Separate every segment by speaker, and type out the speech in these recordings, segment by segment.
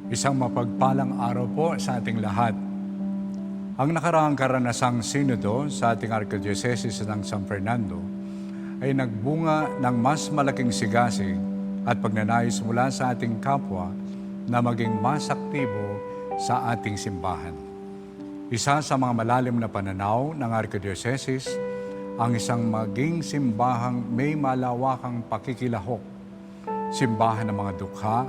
Speaker 1: Isang mapagpalang araw po sa ating lahat. Ang nakaraang karanasang sinodo sa ating Archdiocese ng San Fernando ay nagbunga ng mas malaking sigasig at pagnanais mula sa ating kapwa na maging mas aktibo sa ating simbahan. Isa sa mga malalim na pananaw ng Archdiocese ang isang maging simbahang may malawakang pakikilahok, simbahan ng mga dukha,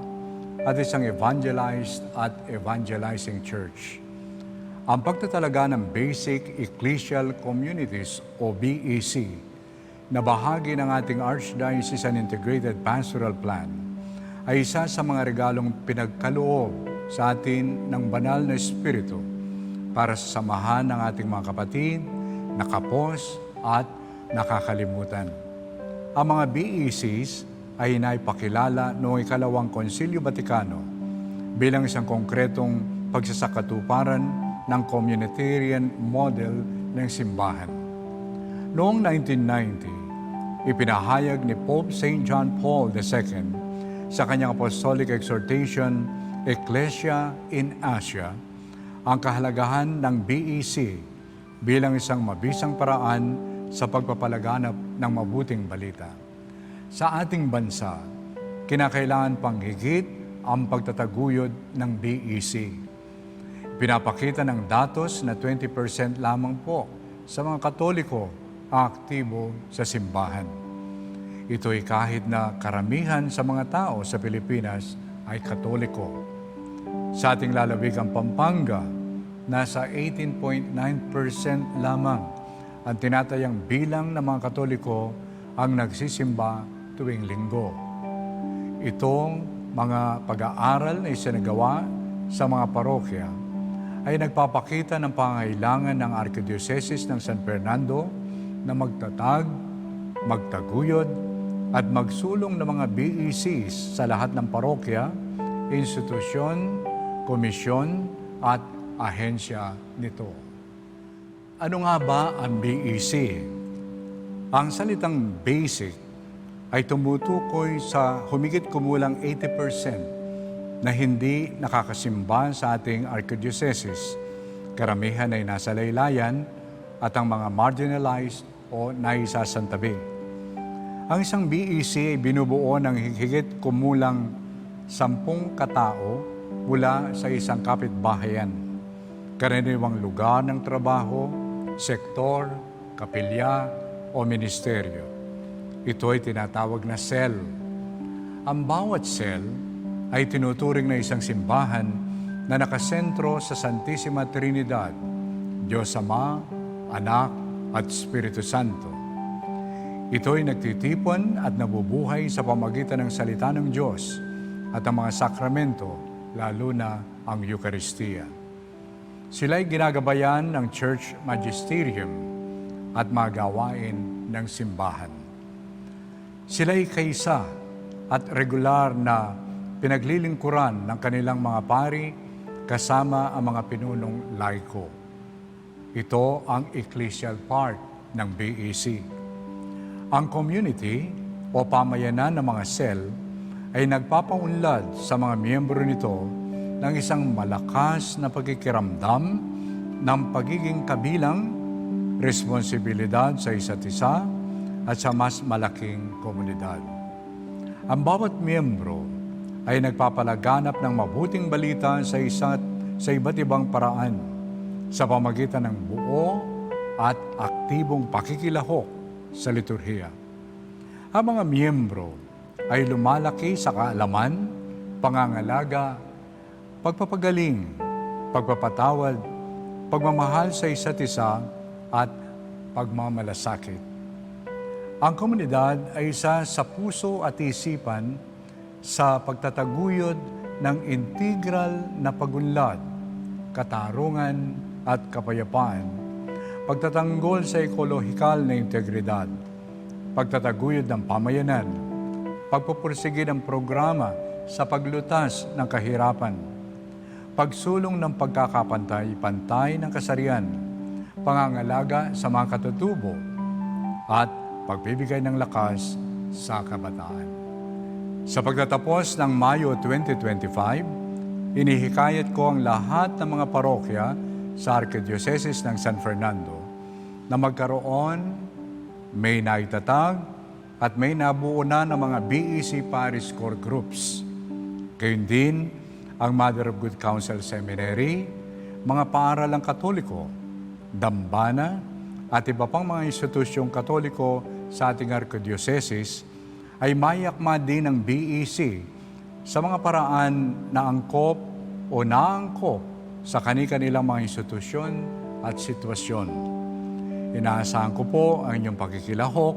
Speaker 1: at isang evangelized at evangelizing church. Ang pagtatalaga ng Basic Ecclesial Communities o BEC na bahagi ng ating Archdiocesan Integrated Pastoral Plan ay isa sa mga regalong pinagkaloob sa atin ng banal na Espiritu para sa samahan ng ating mga kapatid, nakapos at nakakalimutan. Ang mga BECs ay naipakilala noong ikalawang Konsilyo Vaticano bilang isang konkretong pagsasakatuparan ng communitarian model ng simbahan. Noong 1990, ipinahayag ni Pope St. John Paul II sa kanyang apostolic exhortation, Ecclesia in Asia, ang kahalagahan ng BEC bilang isang mabisang paraan sa pagpapalaganap ng mabuting balita. Sa ating bansa, kinakailangan pang higit ang pagtataguyod ng BEC. Pinapakita ng datos na 20% lamang po sa mga Katoliko ang aktibo sa simbahan. Ito'y kahit na karamihan sa mga tao sa Pilipinas ay Katoliko. Sa ating lalawigang Pampanga, nasa 18.9% lamang ang tinatayang bilang ng mga Katoliko ang nagsisimba tuwing linggo. Itong mga pag-aaral na isinagawa sa mga parokya ay nagpapakita ng pangailangan ng Archdiocese ng San Fernando na magtatag, magtaguyod at magsulong ng mga BECs sa lahat ng parokya, institusyon, komisyon at ahensya nito. Ano nga ba ang BEC? Ang salitang basic ay tumutukoy sa humigit kumulang 80% na hindi nakakasimba sa ating Archdiocese. Karamihan ay nasa laylayan at ang mga marginalized o naisasantabi. Ang isang BEC ay binubuo ng higit kumulang 10 katao mula sa isang kapitbahayan, karaniwang lugar ng trabaho, sektor, kapilya o ministeryo. Ito ay tinatawag na cell. Ang bawat cell ay tinuturing na isang simbahan na nakasentro sa Santissima Trinidad, Diyos Ama, Anak at Espiritu Santo. Ito ay nagtitipon at nabubuhay sa pamagitan ng salita ng Diyos at ang mga sakramento, lalo na ang Eucharistia. Sila ay ginagabayan ng Church Magisterium at mga gawain ng simbahan. Sila ay kaisa at regular na pinaglilingkuran ng kanilang mga pari kasama ang mga pinunong laiko. Ito ang ecclesial part ng BEC. Ang community o pamayanan ng mga cell ay nagpapaunlad sa mga miyembro nito ng isang malakas na pagkikiramdam ng pagiging kabilang, responsibilidad sa isa't isa, at sa mas malaking komunidad. Ang bawat miyembro ay nagpapalaganap ng mabuting balita sa iba't ibang paraan sa pamagitan ng buo at aktibong pakikilahok sa liturhiya. Ang mga miyembro ay lumalaki sa kaalaman, pangangalaga, pagpapagaling, pagpapatawad, pagmamahal sa isa't isa at pagmamalasakit. Ang komunidad ay isa sa puso at isipan sa pagtataguyod ng integral na pagunlad, katarungan at kapayapaan, pagtatanggol sa ekolohikal na integridad, pagtataguyod ng pamayanan, pagpupursige ng programa sa paglutas ng kahirapan, pagsulong ng pagkakapantay-pantay ng kasarian, pangangalaga sa mga katutubo, at pagbibigay ng lakas sa kabataan. Sa pagtatapos ng Mayo 2025, inihikayat ko ang lahat ng mga parokya sa Archdiocese ng San Fernando na magkaroon, may naitatag at may nabuo na ng mga BEC Parish Core Groups. Gayun din ang Mother of Good Counsel Seminary, mga paaralang Katoliko, dambana at iba pang mga institusyong Katoliko sa ating Archdiocese ay mayakma din ng BEC sa mga paraan na angkop o naangkop sa kani-kanilang mga institusyon at sitwasyon. Inaasahan ko po ang inyong pagkikilahok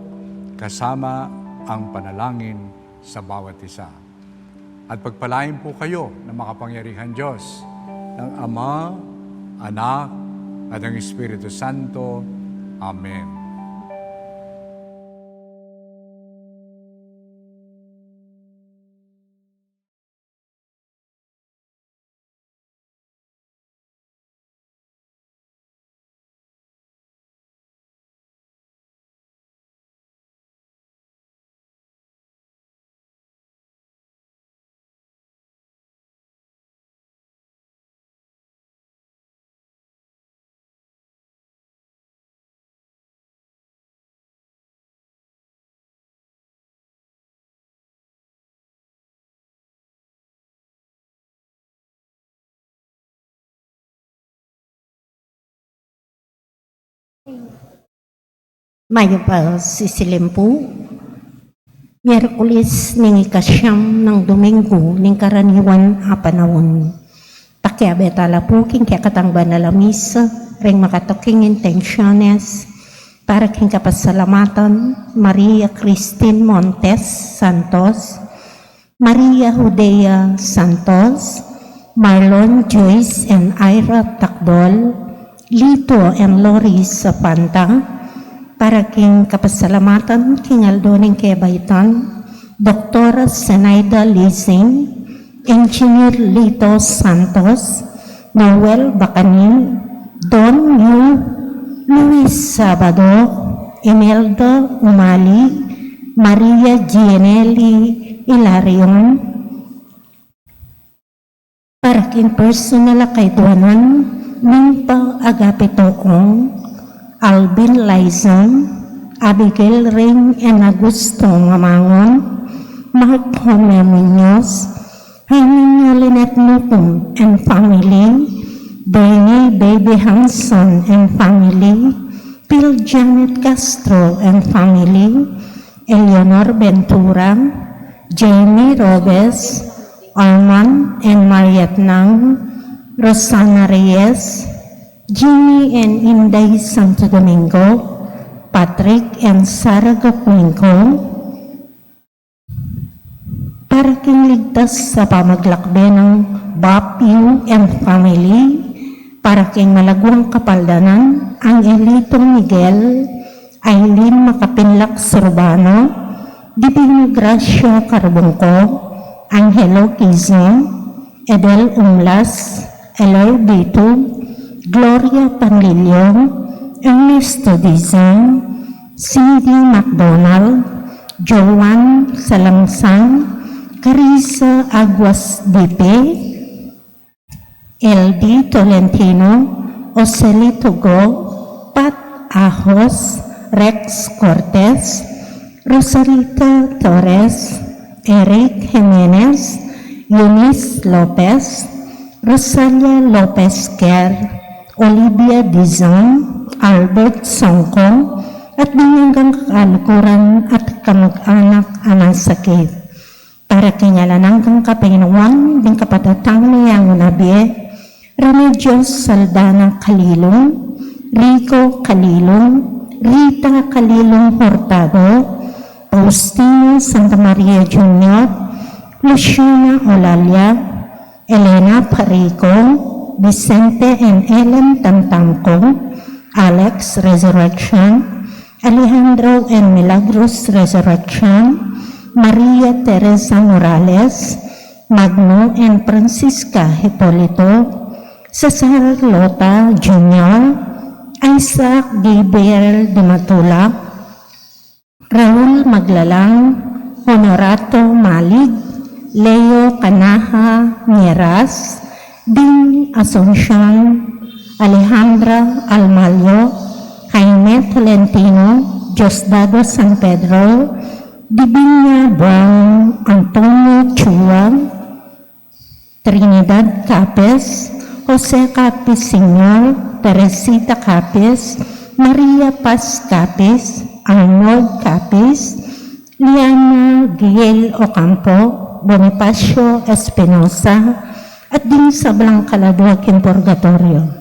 Speaker 1: kasama ang panalangin sa bawat isa. At pagpalain po kayo ng makapangyarihan Diyos, ng Ama, Anak, at ng Espiritu Santo. Amen.
Speaker 2: Mayo pa sisilimpu, Miyerkules ning ikasyam ng Domingo ning karaniwan a panahon. Pakiabetala po king kakatangban na lamis, ring makatoking intensyones, para king kapasalamatan, Maria Cristin Montes Santos, Maria Judea Santos, Marlon Joyce and Ira Takdol, Lito and Loris Sapanta, para king kapasalamatan king Aldoning Kebaytan, Dr. Zenaida Lizing, Engineer Lito Santos, Noel Bacanin, Don Yu, Luis Sabado, Imelda Umali, Maria Gianelli Ilarion, para king personal kaiduanan ng pag-agapito kong Alvin Laizon, Abigail Ring and Augusto Mamangon, Mark Home Munoz, Jaime Lynette Nutum and family, Benny Baby Hanson and family, Phil Janet Castro and family, Eleanor Ventura, Jamie Robes, Arman and Mariat Nang, Rosana Reyes, Jimmy and Inday Santo Domingo, Patrick and Sarah Gacuenco, para king ligtas sa pamaglakbe ng Bob Yu and family, para king malagwang kapaldanan, ang Elitong Miguel, Aileen Makapinlak Surbano, Divino Gracia Carbongco, Angelo Quizon, Edel Umlas, Eloy Bitug, Gloria Panlilio, Ernesto Dizon, Cindy McDonald, Joan Salangsang, Carissa Aguas Dipe, LD Tolentino, Ocelito Go, Pat Ahos, Rex Cortez, Rosarita Torres, Eric Jimenez, Eunice Lopez, Rosalia Lopez Kerr, Olivia Dizon, Albert Songko, at binanggang kakalukuran at kamag-anak anang sakit. Para kinyalananggang kapinuan, din kapatatang niyang nabiye, Remedios Saldana Kalilong, Rico Kalilong, Rita Kalilong Hurtado, Faustino Santa Maria Jr., Luciana Olalia, Elena Parico, Vicente and Ellen Tantangco, Alex Resurrection, Alejandro and Milagros Resurrection, Maria Teresa Morales, Magno and Francisca Hipolito, Cesar Lota Jr., Isaac Gabriel de Matula, Raul Maglalang, Honorato Malig, Leo Canaha Miras, Ding Asuncion, Alejandra Almalio, Jaime Tolentino, Diosdado San Pedro, Divinia Buang, Antonio Chua, Trinidad Capes, Jose Capes Sr., Teresita Capes, Maria Paz Capes, Arnold Capes, Liana Giel Ocampo, Bonifacio Espinosa, at din sa Blanca Laduakin Purgatorio.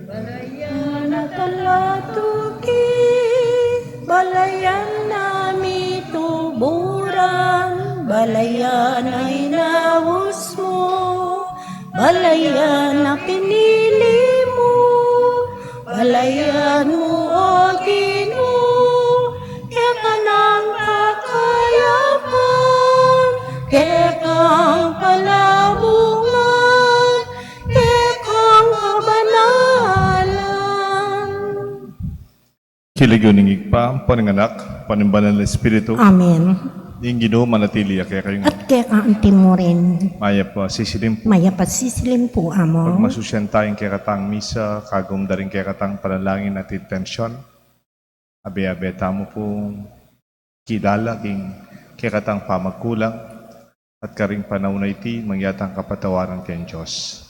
Speaker 2: Balayan na talatuki, balayan nami tuburan, balayan ay naus mo, balayan na pinili mo, balayan mo o Ginoo, kaya ka ng kakayapan, kaya kang palabungan, kaya kang kabanalan.
Speaker 3: Kiligyo ng igpa, pananganak, panimbanan ng Espiritu,
Speaker 2: Amen.
Speaker 3: yung Ginoo manatili, kaya kayong
Speaker 2: At kaya kaanti mo rin,
Speaker 3: maya pa sisilim po.
Speaker 2: maya pasisilim po amo.
Speaker 3: Pag masusyan tayong kaya katang misa, kagum da rin kaya katang panalangin at intensyon, abe-abe tamo po kilala king kaya katang pamagkulang at karing panahon na iti mangyatang kapatawaran kay Diyos.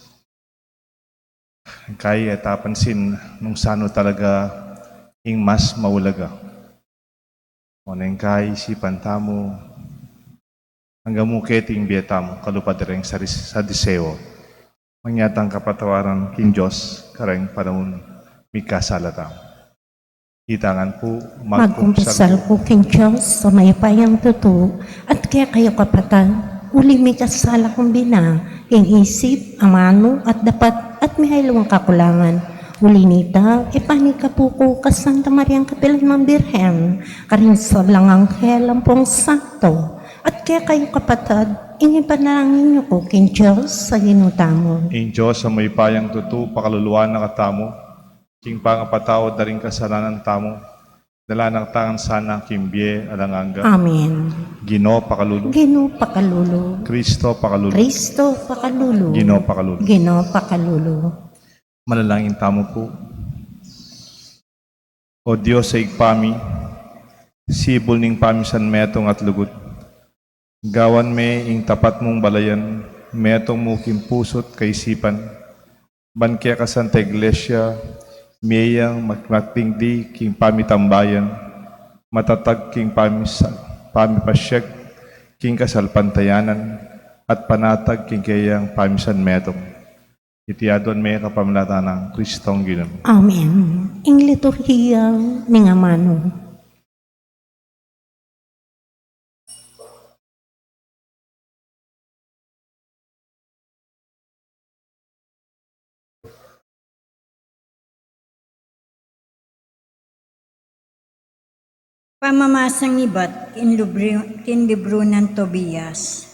Speaker 3: Kaya tapansin nung sano talaga ing mas maulaga. O nang kay isipan tamo hanggang muketing biyatamo kalupad rin sa diseo. mangyatang kapatawaran king Diyos, kareng panahon may kasalata. Itangan po,
Speaker 2: Magkumpasal po king Diyos sa may payang totoo at kaya kayo kapatid, uli may kasala kong bina, king isip, amano at dapat at may halawang kakulangan. Uli nita, ipani ka po ko ka Santa Mariang Kapilan ng Birhen, karing sa lang anghel ang pong sakto. At kaya kayo kapatid, inipanalangin niyo ko king Diyos sa ginutamo.
Speaker 3: in Diyos sa may payang tutu, pakaluluan na katamo, king pangapatawad na rin kasalanan tamo, dala ng tangan sana, kimbiye, alanganga,
Speaker 2: Amen.
Speaker 3: Ginoo pakalulu,
Speaker 2: Gino pakalulo.
Speaker 3: Kristo pakalulu,
Speaker 2: Kristo pakalulo.
Speaker 3: Ginoo pakalulu.
Speaker 2: Gino pakalulo.
Speaker 3: Manalangin tamo po. O Diyos sa igpami, sibol ning pamisan metong at lugut. Gawan me ing tapat mong balayan, metong mukim pusot kaisipan. Banke ka Santa Iglesia, miyang magmatingdi king pamitambayan, matatag king pamipasyek, king kasalpantayanan, at panatag king kayang pamisan metong. Itiadon may kapamlata ng Kristong Ginoo.
Speaker 2: Amen. Ing liturhiya ning amano.
Speaker 4: Pamamasang iba't kinlibro ng Tobias.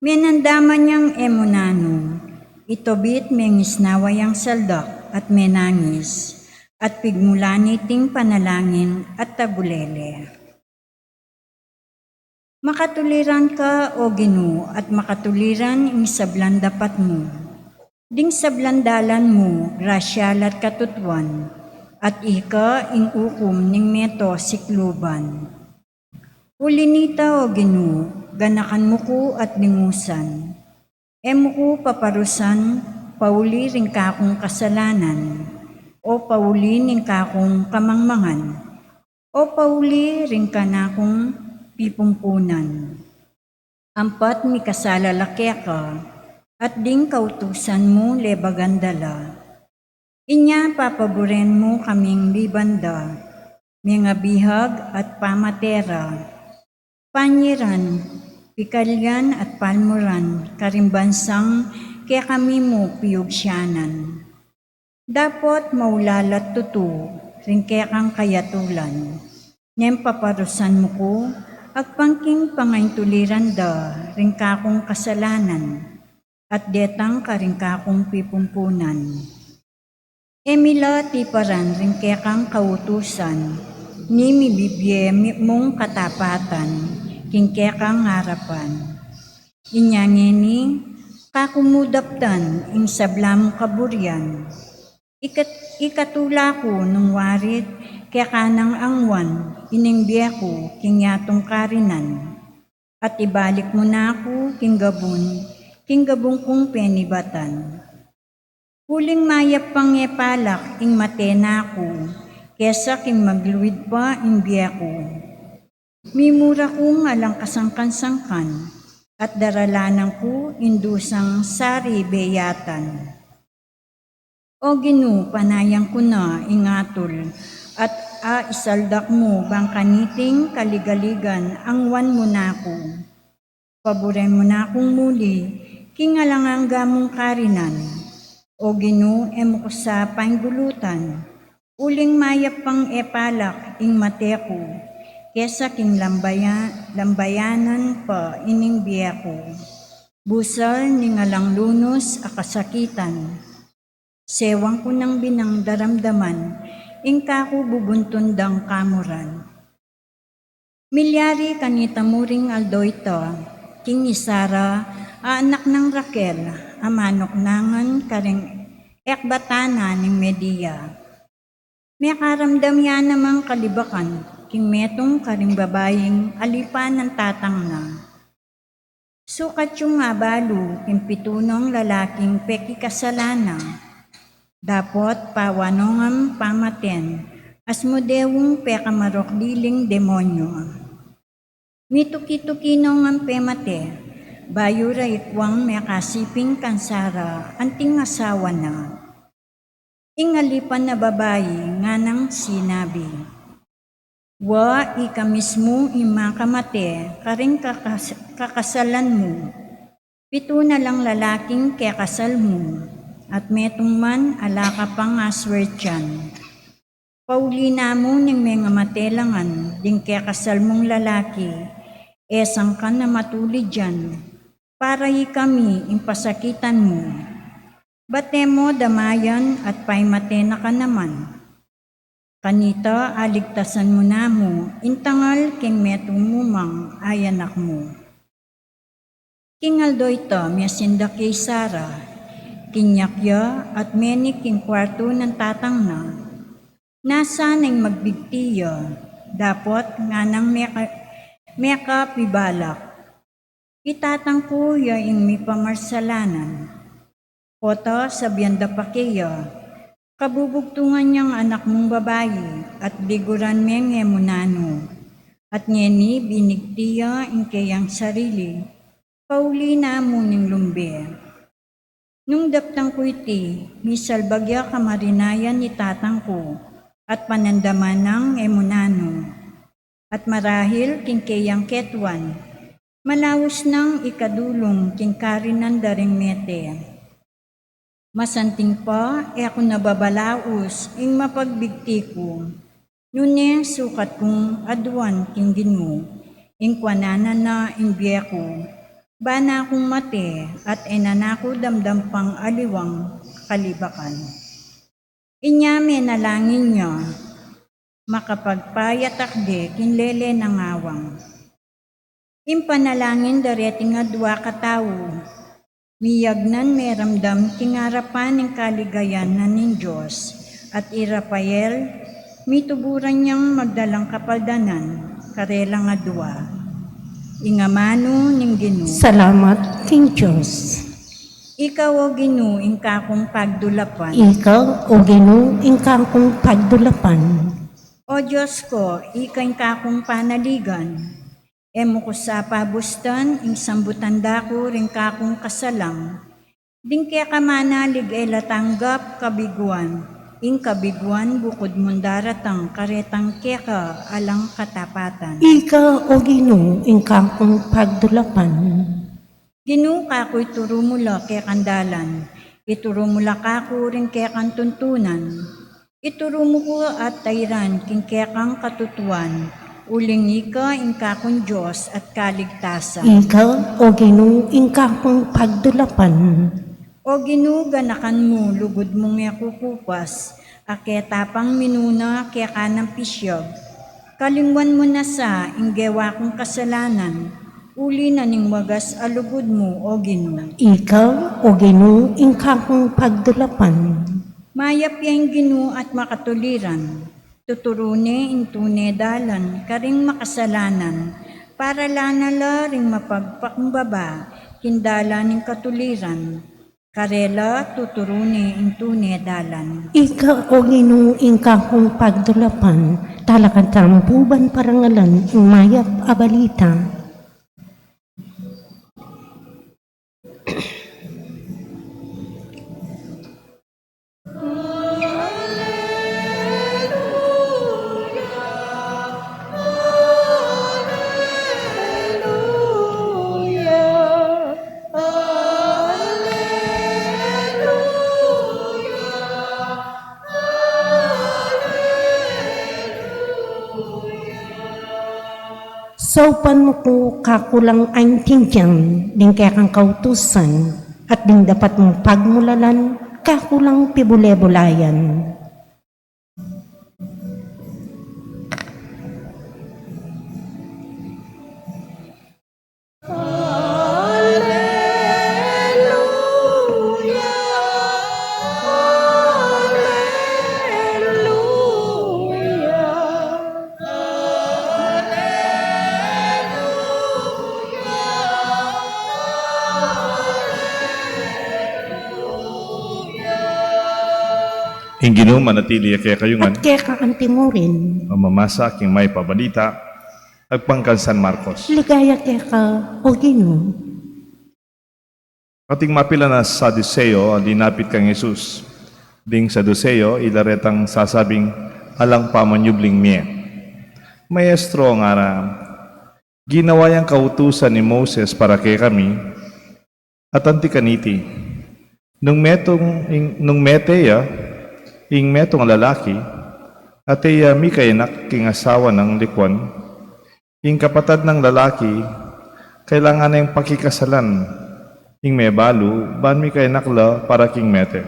Speaker 4: Menandaman niyang emunano, itobit mengisnawayang saldak at menangis, at pigmulaniting panalangin at tagulele. Makatuliran ka, O Ginoo, at makatuliran ing sablan dapat mo. Ding sablandalan mo, grasyal at katutuan, at ika ing ukum ning meto sikluban. Ulinita, O Ginoo, ganakan mo ko at lingusan. Emo ko paparusan, pauli ring kakong kasalanan, o pauli ning kakong kamangmangan, o pauli ring kanakong pipungpunan. Ampat mi kasalalaki ka, at ding kautusan mo lebagandala. Inya papaboren mo kaming bibanda, mga bihag at pamatera, panyiran, pikalyan at palmuran, karimbansang kaya kami mo piyugsyanan. Dapat maulalat tutu, rin kaya kang kayatulan, niyang paparusan mo ko, agpangking pangaintuliran da, rin kakong kasalanan, at detang karing kakong pipumpunan. Emila tiparan rin kaya kang kautusan, ni mibibye mong katapatan, king kaya kang harapan. Inyangini, kakumudaptan, ing sablam kaburyan. Ikatula ko nung warit, kaya kanang angwan, iningbiya ko, king yatong karinan. At ibalik mo na ako, king gabong kong penibatan. Huling mayap pang epalak, ing matena ko, kesa king magluwid pa ing biya ko. Mimura ko alang kasangkan-sangkan, at daralanan ko indusang sari beyatan. O Ginoo, panayang ko na ingatol, at isaldak mo bang kaniting kaligaligan ang wan mo na ko. Paboren mo na akong muli, king alangangga mong karinan. O Ginoo, emo ko sa panggulutan, uling mayap pang epalak ing mateko, kesa king lambayanan pa ining biya ko. Busal ning alang lunos akasakitan, sewang ko nang binang daramdaman, ing kako bubuntundang kamuran. Milyari kanita muring aldoyta, king Isara, anak ng Raquel, amanok nangan karing ekbatana ng Media. May karamdam yan namang kalibakan, king metong karing babaying alipan ng tatang na. Sukat yung mabalo, king pitunong lalaking peki kasalana. Dapot pawanongam pamaten, as modewong pekamarok diling demonyo. Mituki-tukinong ang pemate, Bayura ikwang may kasiping kansara, anting asawa na. Ingalipan na babae nga nang sinabi, wa ika mismo imakamate, karing kakasalan mo. 7 na lang lalaking kekasal mo, at metong man ala ka pang aswertyan. Pauli na mo ning mga matelangan, ding kekasal mong lalaki, esang ka na matuli dyan, para kami impasakitan mo. Bate mo damayan at paimate na ka naman. Kanita aligtasan mo na mo, intangal king metong mumang ay anak mo. Kingaldo ito, miyasinda kay Sara, kinyakya at menik king kwarto ng tatang na. Nasa nang magbigtiya, dapat nga nang meka pibalak. Itatang ko yaing mi pamarsalanan. Kota sa biyanda pa kaya, kabubugtungan niyang anak mong babae at liguran meng emunano. At ngeni binigtiya in kayang sarili, pauli na mo ning lumbe. Nung daptang ko iti, misalbagya kamarinayan ni tatang ko at panandaman ng emunano. At marahil king kayang ketwan, malawos ng ikadulong king karinan daring mete. Masanting pa, ako nababalaos, ing mapagbigti ko. Nune sukat kong adwan kinggin mo, ing kwananan na imbye ko. Bana akong mate, at enanako damdam pang aliwang kalibakan. Inyame nalangin niya, makapagpayatakde kinlele ng awang. Impanalangin dareting adwa katawo, miyagnan meramdam tingarapan ng kaligayan na ning Diyos, at Rafael, mituburan niyang magdalang kapaldanan, karelang adwa. Ingamano ning Ginoo.
Speaker 2: Salamat, King Diyos.
Speaker 4: Ikaw o Ginoo, ingka kong pagdulapan.
Speaker 2: Ikaw, o Ginoo, ingkang kong pagdulapan.
Speaker 4: O Diyos ko, ikay kong panaligan. Emo ko sa pabustan, ing sambutanda ko rin kakong kasalang. Ding kaya kamanalig tanggap kabiguan, ing kabiguan bukod mundaratang karetang keka alang katapatan.
Speaker 2: Ikaw, o Ginoo, ingkang kong pagdulapan.
Speaker 4: Ginoo kako'y turo mula kaya kandalan, ituro mula kako rin kaya kantuntunan. Ituro mo ko at tayran king kaya kang katutuan, uling ika ingka kong Diyos at kaligtasan.
Speaker 2: Ikaw, o Ginoo, ingkang kong pagdulapan.
Speaker 4: O Ginoo, ganakan mo, lugod mong yakukupas, aketapang minuna kaya ka ng pisyog. Kalingwan mo na sa inggewa kong kasalanan, uli na ning wagas alugod mo, o Ginoo.
Speaker 2: Ikaw, o Ginoo, ingkang kong pagdulapan.
Speaker 4: Mayap yang Ginoo at makatuliran, tuturune intune dalan, karing makasalanan, para lanala ring mapagpakumbaba, kindala ning katuliran, karela tuturune intune dalan.
Speaker 2: Ikaw, o Ginoo, ingkang kong pagdulapan, talakan tampuban parangalan, mayap abalita. Saupan mo ko kakulang aintindihan, ding kaya kang kautusan, at ding dapat mong pagmulalan, kakulang pibule-bulayan.
Speaker 3: Ing Ginoo, manatili kaya kayungan,
Speaker 2: At kaya kang antingurin,
Speaker 3: mamamasa king may pabalita, agpangkan San Marcos.
Speaker 2: ligaya kaya ka, o Ginoo.
Speaker 3: Kating mapila na Saduseo, linapit kang Jesus. Ding Saduseo, ilaretang sasabing alang pamanyubling miye. Maestro nga na, ginawa yang kautusan ni Moses para kay kami, at antikaniti. Nung meteya, ing metong lalaki, at iya mi kayanak king asawa ng likwan, ing kapatad ng lalaki, kailangan na yung pakikasalan, ing may balu, ban mi kayanak la para king mete.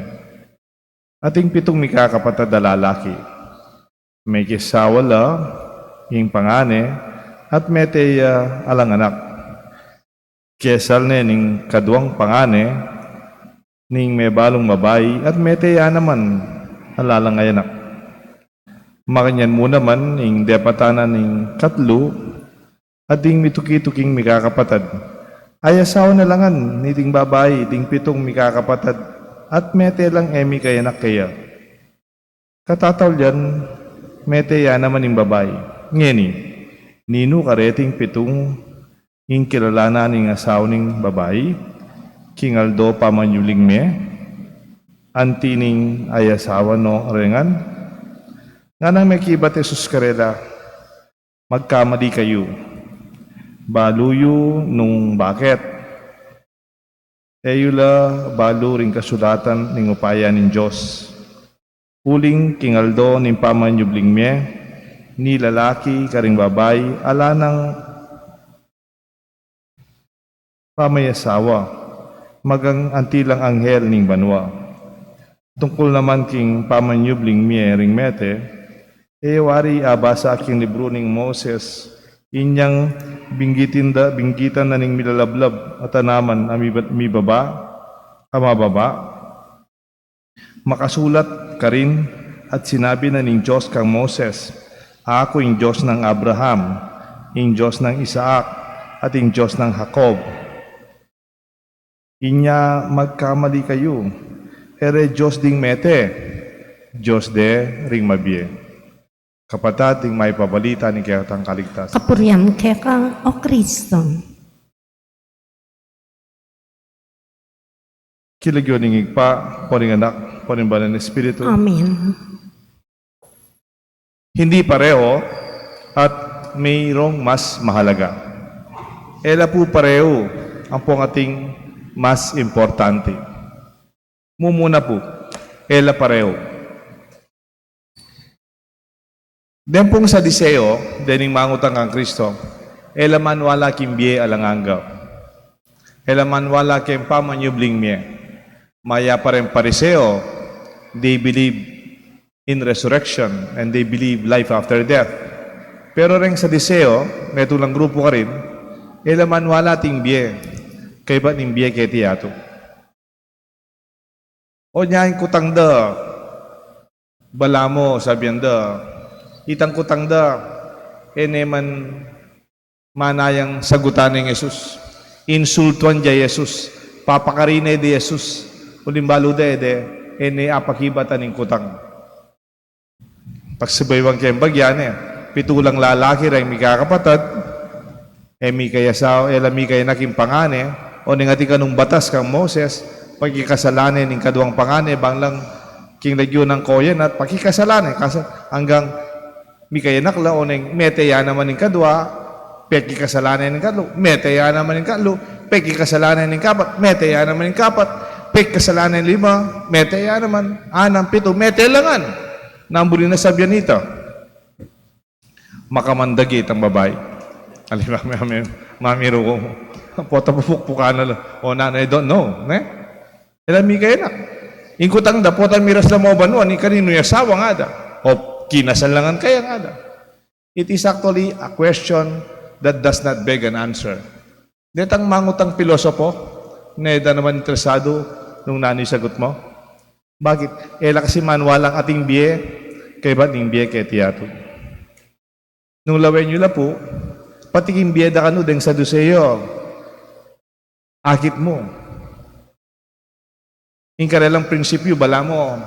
Speaker 3: Ating pitong mi kakapatad na lalaki, may kisawa la, ing pangane, at meteya alang anak. Kesal ne ning kaduang pangane, ning may balong babayi, at meteya naman alalang anak. Makanyan mo naman ing depatanan ning katlo, at ing mituki-tuking mikakapatad. Ay asawa na langan, niting babayi, ting pitong mikakapatad, at mete lang emi kayanak kaya. Katataw yan, meteya naman ing babayi. Ngeni, nino kareting pitong ing kilalanan ning asawa ning babayi, kingaldo pamanyuling me, antining ay asawa no rengan, nga nang may kibat Jesus karela, magkamali kayo. Baluyo nung bakit? Eyula balu ring kasulatan ning upaya ning Diyos. Uling kingaldo ning pamanyubling me, ni lalaki karing babay, ala ng pamayasawa, magang antilang anghel ning banwa. Tungkol naman king pamanyubling me ring mete, wari abasa aking libro ning Moses, inyang binggitan na ning milalablab at anaman mi baba, amababa. Makasulat ka rin at sinabi na ning Diyos kang Moses, ako ing Diyos ng Abraham, ing Diyos ng Isaac, at ing Diyos ng Jacob. Inya magkamali kayo, ere Diyos ding mete, Diyos de ring mabie. Kapatid, ting may pabalita ni kayatang kaligtas.
Speaker 2: Kapuriam kaya ka, O Kristo.
Speaker 3: Kilagyo ning igpa, poring anak, poring banal na Espiritu.
Speaker 2: Amen.
Speaker 3: Hindi pareho at mayroong mas mahalaga. Ela po pareho ang pong ating mas importante. Mumuna po, ela pareho. Den pong sa Diseo, dening mangutang ang Kristo, ela man wala kimbie alanganggaw. Ela man wala kem pamanyubling mie. Maya pa rin Pariseo, they believe in resurrection and they believe life after death. Pero rin sa Diseo, may tulang grupo ka rin, ela man wala ting bie, kay ba ning bie kay tiyato. O niyahin kutang da, bala mo, sabihan da, itang kutang da, man manayang sagutan ng Jesus. Insultuan di Jesus. Papakarine di Jesus. Ulimbalo de, apakibatan ng kutang. Pagsabaywang kayang bagyan, pitulang lalaki rin may kakapatad, may kayasaw, mi kaya naking pangane, o ning ati kanong batas kang Moses, pagkikasalanin ng kaduang pangane, banglang king lagyo ng koyen at pagkikasalanin, hanggang mi kaya nakla o neng meteya naman ng kadwa, peki kasalanan ng kadlo, meteya naman ng kadlo, peki kasalanan ng kapat, meteya naman ng kapat, peki kasalanan ng lima, meteya naman, anang pito, metelangan. Nambuli na sabihan nito. Makamandagit ang babae. Alam mo, mamiro ko, pota-pupukpukan na lang. O nanay, don't know. Alam mi kaya na. Ingkutang da, pota-miras na mo banuan, ni kanino yung asawa nga da. O kinasalangan kaya nga da. It is actually a question that does not beg an answer. Netang mangutang pilosopo, neda naman interesado nung nani sagot mo. Bakit? Ela kasi manwalang ating biye, kay ba ting biye kay tiyato. Nung lawen nyo la po, pati king biye da kanu deng sa Duseyo, akit mo. Yung karelang prinsipyo, bala mo,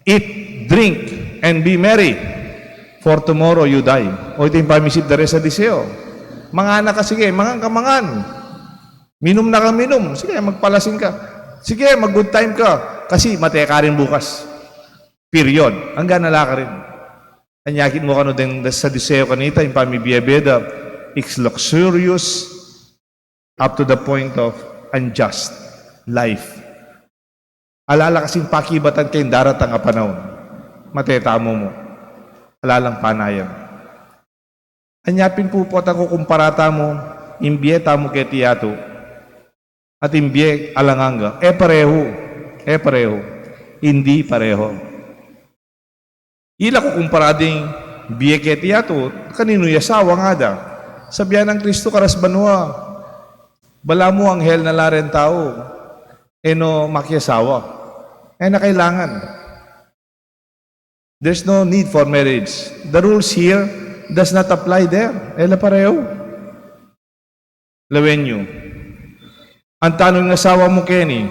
Speaker 3: eat, drink, and be merry, for tomorrow you die. O ito yung pamisid na rin sa Diseo. Mga anak ka, sige, mangan ka mangan. Minum na ka, minum. Sige, magpalasing ka. Sige, mag-good time ka. Kasi mateka ka rin bukas. Period. Hanggang nala ka rin. Anyakin mo ka no din sa deseo kanita, yung pamibiyabeda, it's luxurious up to the point of unjust life. Alala kasing pakibatan kayong daratang nga panahon. Matetamo mo. Alalang panayan. Anyapin po po at ako kumparata mo, imbye tamo kay tiyato, at imbye alanganga. Pareho. Pareho. Hindi pareho. Ila ko kumparading biye kay tiyato, kanino yasawa nga da. Sabihan ng Kristo karas banwa. Bala mo ang hell na laren tao. No makyasawa. Na kailangan. There's no need for marriage. The rules here does not apply there. Ela pareho. Lawen nyo. Ang tanong ng asawa mo, Kenny,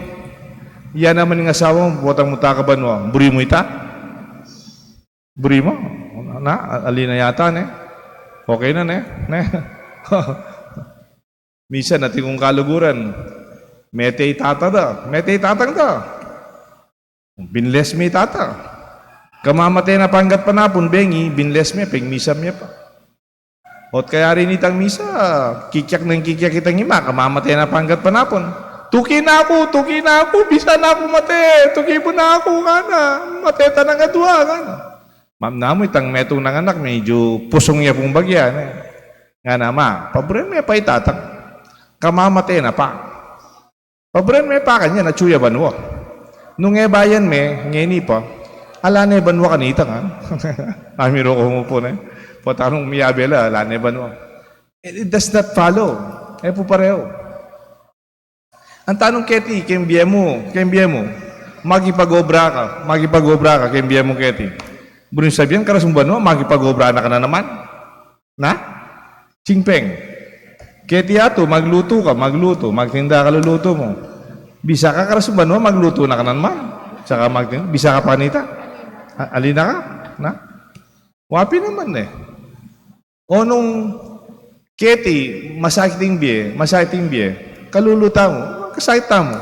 Speaker 3: yan naman yung asawa mo, botang muta ka ba no? Buri mo ita? Buri mo? Na, alina yata, ne? Okay na, ne? Misa natin kong kaluguran, mete itata da. Mete itatang da. Binles me itata. Kamamatay na panggat panapon, bengi, binles me, peng misa me pa. Ot kaya rin itang misa, kikyak ng kikyak itang ima, kamamatay na panggat panapon. Tuki na ako, bisa na ako mate, tuki po na ako, kana, mateta na nga duha, kana. Ma'am namo itang metong ng anak, medyo pusong niya pong bagyan. Nga nama, pabren may pa itatang, kamamatay na pa. Pabren may pa kanya, natsuya banwa. Nung bayan me, ngeni pa, ala na banwa kanita nga. Amiro ko mo po na. Potanong miyabela, ala na banwa. It does not follow. Po pareho. Ang tanong keti, kembye mo, magipag-obra ka, kembye mo keti. Bunin sabihan, karasumban mo, magipag-obra na ka na naman. Na? Chingpeng. Keti ato, magluto, magtinda ka luluto mo. Bisa ka karasumban mo, magluto na ka na naman. Saka magtinda, bisa ka panita. Alina ka? Na? Wapi naman eh. O nung keti, masakiting biye, kaluluta mo, kasayta mo.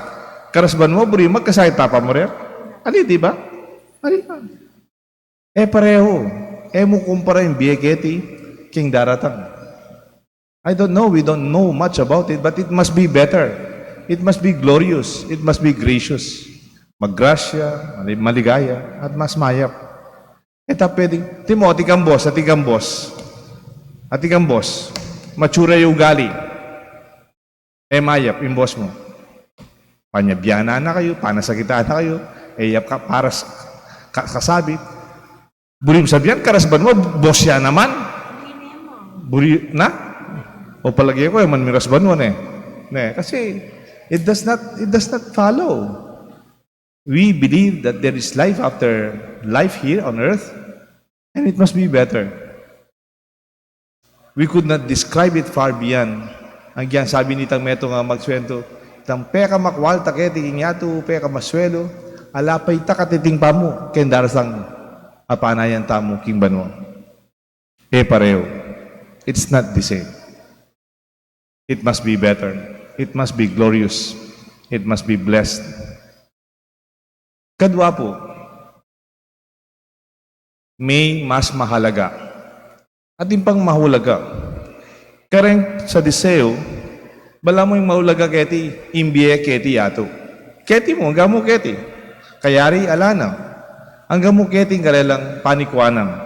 Speaker 3: Karasban mo, buri, magkasayta pa mo rin. Ali, di ba? Ali ba? Pareho. Mo kumpara yung biye keti, king daratang. I don't know, we don't know much about it, but it must be better. It must be glorious. It must be gracious. Maggrasya, maligaya, at mas mayap. Pwedeng, Timothy kang boss, matsura yung ugali. Mayap, yung boss mo. Panyabiyana na kayo, panasakitaan na kayo, yap ka, para kasabit. Bulim sabihan, karasban mo, boss yan naman. Buri, na? O palagi ko, man mirasban mo, ne? Kasi, it does not follow. We believe that there is life after life here on earth, and it must be better. We could not describe it far beyond. Ang yan, sabi nitang meto nga magswento, itang peka makwal taketi kinyato, peka maswelo, alapay takatiting pa mo, kendarasang apanayan tamo king banwa. Pareho. It's not the same. It must be better. It must be glorious. It must be blessed. Kadwa po, may mas mahalaga. At yung pang mahulaga. Kareng sa deseo, bala mo yung mahulaga keti, imbye keti yato. Keti mo, hanggang mo keti. Kayari alana. Hanggang mo keti kalelang panikwanam.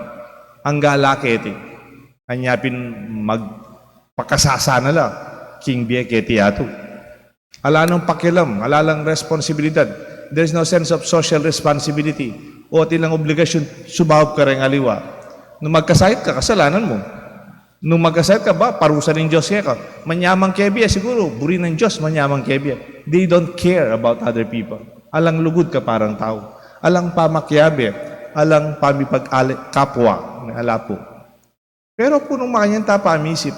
Speaker 3: Hanggang la keti. Anyapin magpakasasa na la. King biye keti yato. Alanang pakialam, alalang responsibilidad. There's no sense of social responsibility. O tilang obligasyon, subahop ka rin aliwa. Nung magkasayit ka, kasalanan mo. Nung magkasayit ka ba, parusa ng Diyos ka. Manyamang kebya, siguro, buri ng Diyos, manyamang kebya. They don't care about other people. Alang lugod ka parang tao. Alang pamakyabe, alang pamipag-kapwa, na alapo. Pero punong makanyang tapamisip,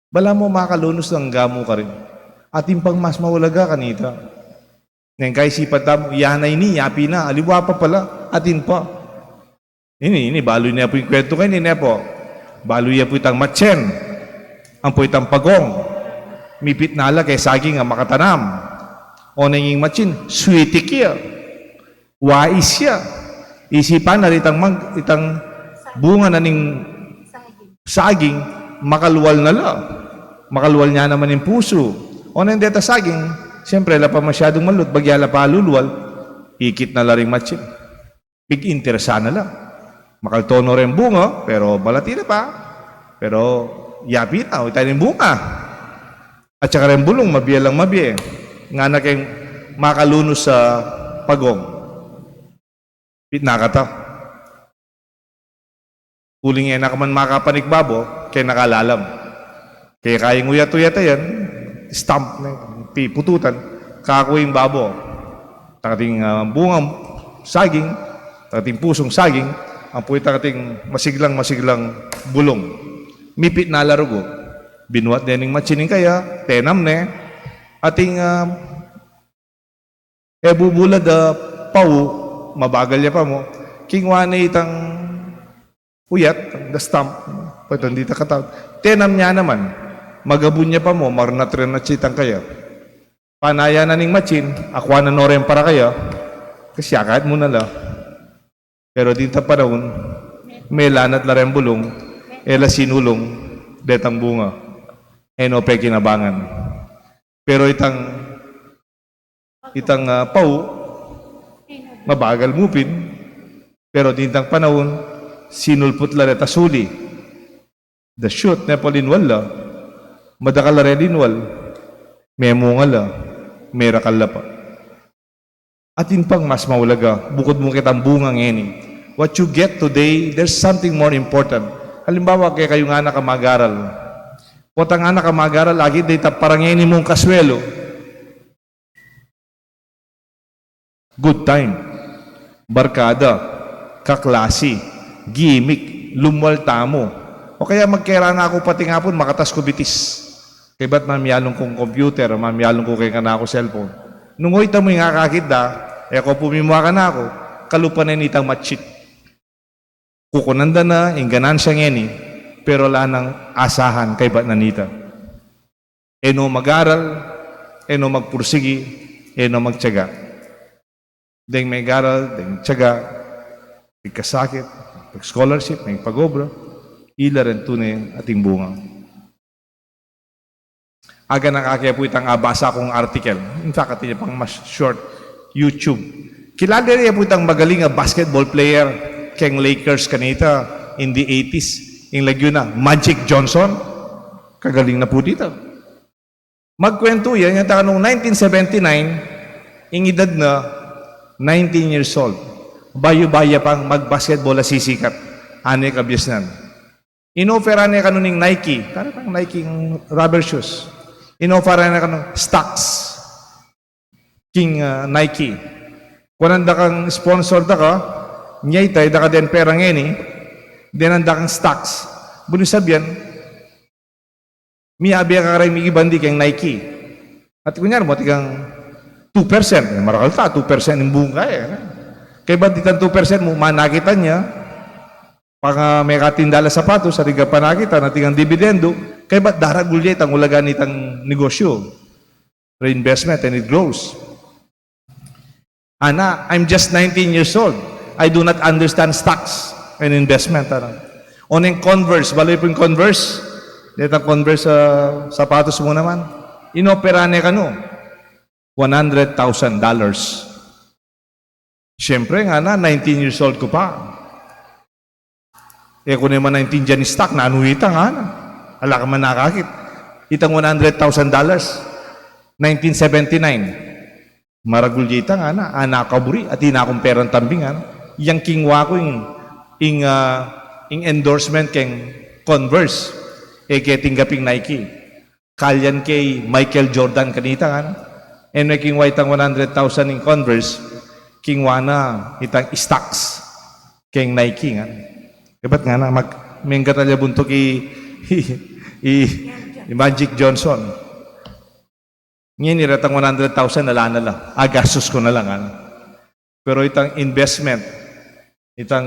Speaker 3: bala mo makalunos ng gamo ka rin. At yung pang mas mawalaga kanita. Ngayon kaisipan tamo, yanay ni, yapi na, aliwa pa pala, atin pa. Ini, baloy niya po yung kwento kayo, ini po. Baloy niya po itang matchen, ang po itang pagong. mipit na ala kay saging nga makatanam. O nanging matsin, sweetie kiya. Wais siya. Isipan na itang bunga na ning saging, makaluwal na la. Makaluwal niya naman yung puso. O nang deta saging, siyempre, la pa masyadong malut, bagyala pa luluwal, ikit na la ring matsin. Big interest na lang. Makaltono rin bunga, pero balati na pa. Pero yapi na, ito rin bunga. At saka rin bulong, mabiya lang mabiya. Nga na kayong makalunos sa pagong. Nakata. Uling yan na ka man makapanikbabo, kaya nakalalam. Kaya kayang uyat-uyat yan, stamp na pututan, kakuing babo. Takating bungang saging, takating pusong saging, ang puwit takating masiglang bulong. Mipit na larugo. Binuat din ng machining kaya, tenam ne, ating bubulad pau, mabagal niya pa mo, kingwa na itang uyat, the stamp, pwede hindi takataw. Tenam niya naman, magabun niya pa mo, marnatrin na chitang kaya. Panaya na ning machin, akwa na norem para kaya, kasi kahit mo na la. Pero dito panahon, may lanat la rin bulong, ela sinulong, detang bunga, enope kinabangan. Pero itang pau, mabagal mupin, pero dintang panahon, sinulput la reta suli. The shoot, nepolinwal la, madakal la redinwal, may mungal la, may rakal la pa. At yun pang mas maulaga, bukod mo kitang bunga ngeni. What you get today, there's something more important. Halimbawa, kaya kayo nga nakamag-aral. Potang anak ka mag-aral, lagi dito parangeni mong kaswelo. Good time. Barkada. Kaklase. Gimik. Lumwalta mo. O kaya magkera na ako pati nga po, makatas ko bitis. Kaya ba't mamiyalong kong computer, o mamiyalong ko kaya ka na ako cellphone. Nung hoita mo yung kakakit da, ako pumimwa ka na ako, kalupan na nitang matchit. Kukunanda na, ingganan siya ngeni, pero wala nang asahan kay ba't nanita. Eno mag-aral, eno magpursigi, eno magtyaga. Deng may garal, deng tyaga, pagkasakit, pag-scholarship, may pag-obra, ila rin tunay ating bunga. Aga nakakaya po itang basa akong article. In fact, ito pang mas short, YouTube. Kilala rin po itang magaling basketball player, keng Lakers kanita, in the 80s. Yung lagyo na, Magic Johnson, kagaling na po dito. Magkwento yan, yung noong 1979, yung edad na 19 years old, bayo-baya pang mag-basketball na sisikat, ane kabyasnan. Inoferan niya kanuning Nike, parang Nike rubber shoes. Inoferan niya kanung stocks, king Nike. Kung nanda kang sponsor da ka, nyay tayo da ka din perang ini, dinanda kang stocks. Buno sabihan, miyabi ka karay migibandi kang Nike. At kunyar mo, tigang 2%. Marakal ta, 2% yung buong kaya. Kaya ba ditan 2% mo, manakita niya, pang may katindala sapatos, sa tiga panakita, na tigang dividendo, kaya ba daragulya itang ulagan itang negosyo. Reinvestment and it grows. Ana, I'm just 19 years old. I do not understand stocks and investment. Oneng Converse, baloy po yung Converse. Dito Converse sa sapatos mo naman. Inoperane ka no. $100,000. Siyempre nga na, 19 years old ko pa. Kung naman 19 dyan stock, nanuhita nga na. Ala ka man nakakit. Itang $100,000. 1979. Maragulyita nga na. Anakaburi. At inakong perang tambing nga na. Yang kingwa ko yung endorsement keng Converse. Keting gaping Nike. Kalyan kay Michael Jordan kanita nga na. And may kingwa itang 100,000 in Converse. Kingwa na itang stocks keng Nike nga. Ba't nga na, may katalya bunto Magic Johnson. Ngayon, iratang 100,000 na lang. Gastos ko na lang. Ano? Pero itang investment, itang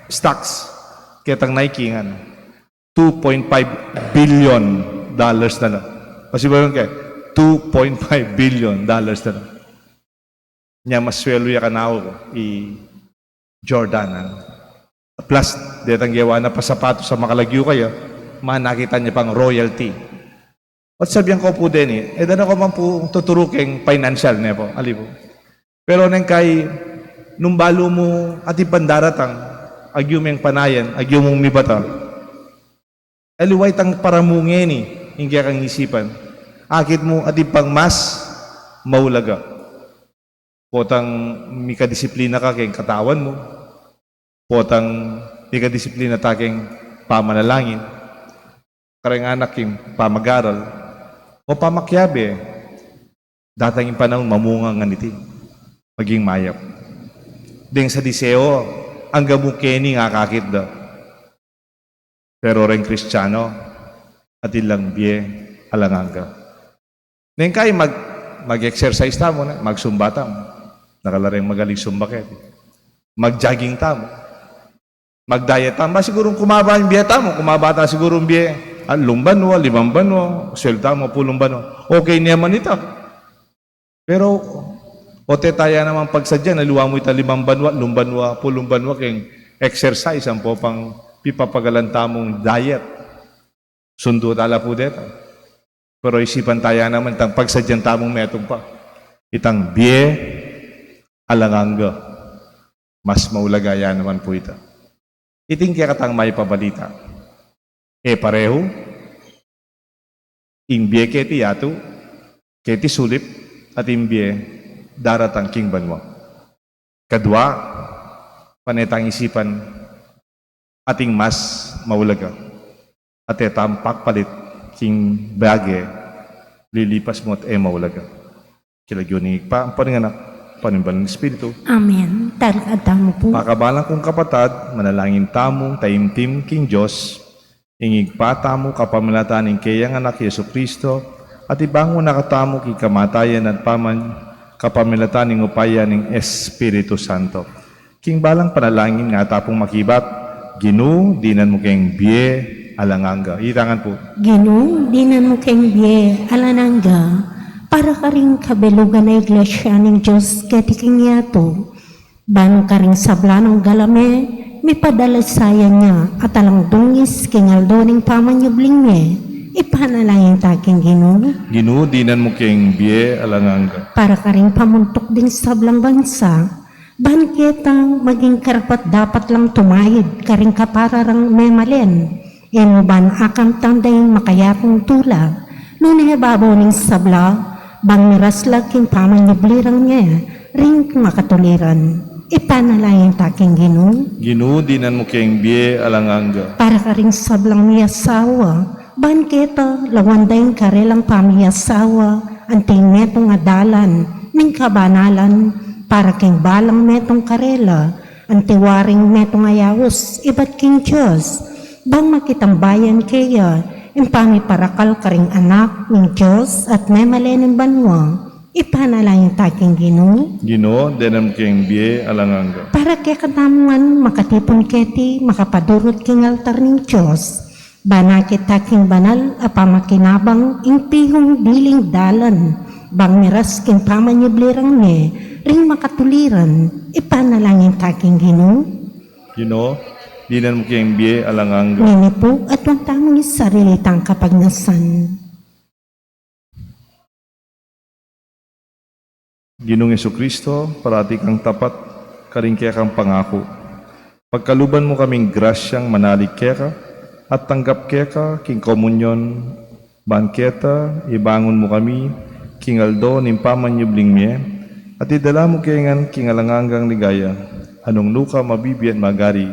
Speaker 3: stocks, kitang Nike, ano, $2.5 billion na lang. Kasi ba kay $2.5 billion na. Nya maswelo ya kanao ko i Jordanan. Plus, detang gawa na pa sapatos sa makalagyo kayo, nakita niya pang royalty. At sabihan ko po din dana ko man po tuturukeng financial niya po, ali po. Pero nang kay, nung balo mo at ipandaratang, agyo mong panayan, agyo mong mibata, aliway tang paramungin hindi kang isipan. Akit mo at ipang mas maulaga. Potang mikadisiplina ka kayong katawan mo, potang mikadisiplina ta kayong pamanalangin, karang anak yung pamagaral, o pamakyabe, datang yung panahon mamunga nga niti, maging mayap. Ding sa diseo, ang gamukeni nga kakit da. Pero rin Kristiyano, at ilang biye alanganga. Neng kay mag-exercise tamo na, magsumba tamo. Nakalaring magaling sumbakit. Mag-jogging tamo. Mag-diet tamo. Siguro kumaba yung biye tamo. Kumaba ta siguro yung biye. 5 banwa, 5 banwa. Swelta mo, 10 banwa. Okay niya man ito. Pero, ote taya naman pagsadya, naluwa mo ita 5 banwa, 10 banwa, 10 banwa, kayong exercise, ang po pang pipapagalan tamong diet. Sundo tala po dito. Pero isipan taya naman, itang pagsadyan tamong metong pa. Itang biye, alanganga. Mas maulagaya naman po ito. Iting kaya katang may pabalita. Pareho, imbye keti yatu, keti sulip, at imbye daratang king banwa. Kadwa, panetang isipan, ating mas maulaga. At tampak palit, king bage, lilipas mo at maulaga. Kilagyonig pa, ang paninganak, panimbalan ng Espiritu.
Speaker 2: Amen. Talaga mo po.
Speaker 3: Makabalang kong kapatad, manalangin tamong taimtim king Diyos, ingig pa tamo kapamilatan ng kayang anak Yesu Kristo, at ibango nakatamo ki kamatayan at paman kapamilatan ng upayan ng Espiritu Santo. King balang panalangin nga tapong makibat, Ginu, dinan mo kayong biye, alanganga. Irangan po.
Speaker 2: Ginoo, dinan mo kayong biye, alananga, para ka rin kabelugan na iglesia ng Diyos katiking yato. Bano ka rin sabla ng galame, may padalasayan niya at alang dungis kingaldo ng pamanyubling niya. Ipanalangin taking Ginoo.
Speaker 3: Ginu, dinan mo kayong biye, alanganga.
Speaker 2: Para ka rin pamuntok din sa sablang bansa, banketang maging karapat dapat lang tumayid ka rin kapararang memalen. Ban akam tandang makayakong tula, nunay babaw ng sabla, bang niraslag king pamanyablirang niya, ring makatuliran. Ipanalangin taking Ginoo.
Speaker 3: Ginu, dinan mo kayong biye, alanganga.
Speaker 2: Para ka rin sablang miyasawa, banketa, lawandayang karelang pamiyasawa, anting metong adalan, ng kabanalan, para king balang metong karela, antiwaring metong ayawos, iba't king Diyos, bang makitambayan kaya, impami parakal ka ring anak ng Diyos at memalen ng banwa, ipanalangin taking Ginoo.
Speaker 3: Ginu, dinan mo kayong biye, alanganga.
Speaker 2: Para kaya katamuan makatipon keti, makapadurot king altar ng Diyos, banakit taking banal, apamakinabang, impihong diling dalan, bang miras king pamanyablirang niya, ring makatuliran, ipanalangin taking Ginoo.
Speaker 3: Ginu, dinan mo kayong biye, alanganga.
Speaker 2: Nini po at ang tamang sarilitang kapagnasan.
Speaker 3: Ginong Jesucristo, parati kang tapat, karing kaya kang pangako. Pagkaluban mo kaming grasyang manalig kaya ka, at tanggap kaya ka, king komunyon, bangketa, ibangon mo kami, king aldo, nimpamanyubling miye, at idala mo kaya ngan king alanganggang ligaya, anong nuka mabibiyan magari,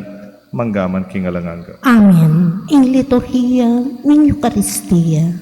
Speaker 3: manggaman king alanganga.
Speaker 2: Amen. In liturhiya ng Eucharistia.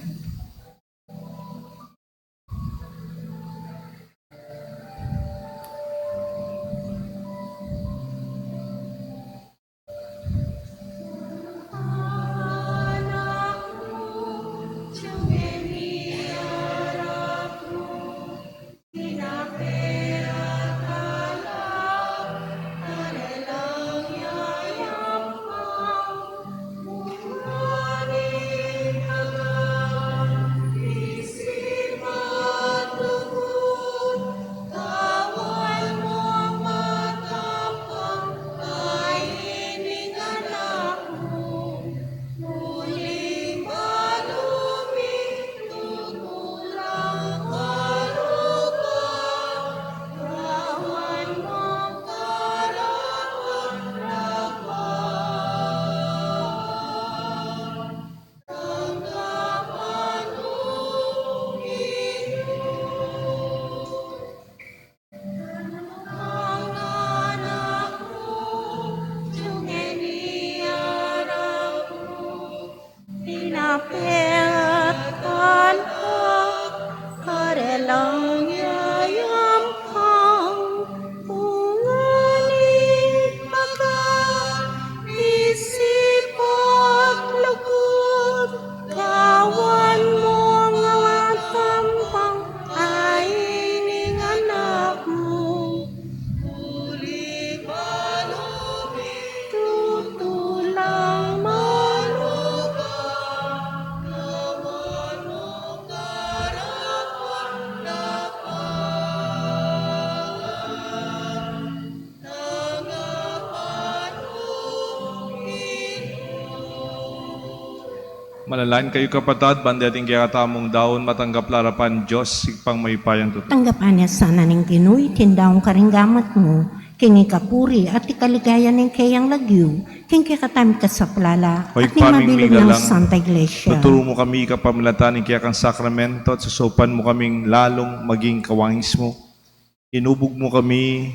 Speaker 3: Manalain kayo kapatad, bandating kaya katamong daon, matanggap larapan Diyos, sigpang may payang tuto.
Speaker 2: Tanggapan niya sana ng Ginoy, tindaong karinggamat mo, king ikapuri at ikaligaya ng kayang lagyo, king kikatami ka sa plala,
Speaker 3: Hoy,
Speaker 2: at ni
Speaker 3: paming
Speaker 2: mabilig ng
Speaker 3: migalang,
Speaker 2: Santa Iglesia.
Speaker 3: Tuturo mo kami kapamilatanin kaya kang sakramento at susopan mo kaming lalong maging kawangis mo. Inubog mo kami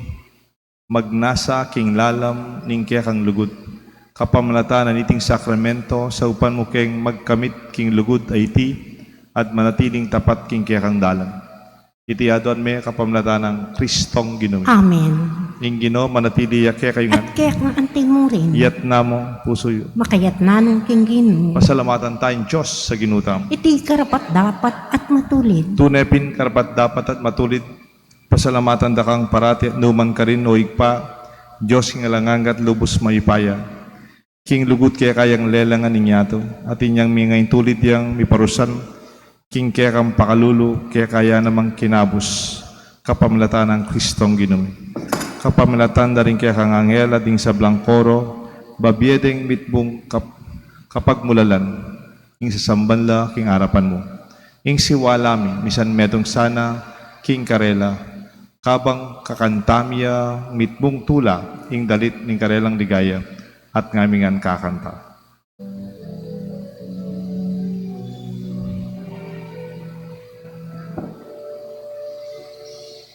Speaker 3: magnasa king lalam ning kaya kang lugod. Kapamilatanan iting sakramento sa upan mo keng magkamit king lugod ay ti at manatiling tapat king kaya kang dalan. Iti adon me kapamilatanan ng Kristong Ginoo.
Speaker 2: Amen.
Speaker 3: Ing Ginoo manatili kaya kayo nga.
Speaker 2: At kaya kang anting mo rin,
Speaker 3: Iyat na mo puso yo.
Speaker 2: makayat na ng king Ginoo.
Speaker 3: Pasalamatan tayong Diyos sa ginutam.
Speaker 2: Iti karapat dapat at matulid.
Speaker 3: Tunepin karapat dapat at matulid. Pasalamatan da kang parati at numan ka rin o igpa. Diyos nga langangat lubos maipaya. King lugut kaya kayang lelangan ninyato. At inyang mingay tulid yang miparusan. King kaya kang pakalulu kaya kaya namang kinabos. Kapamilatan ng Kristong Ginoo. Kapamilatan da rin kaya kang angel at ding sa blangkoro. Babiedeng mitbong kapagmulalan. Ing sa sambanla king harapan mo. Ing siwalami misan metong sana king karela. Kabang kakantamya mitbong tula ing dalit ning karelang ligaya at ngamingan kakanta.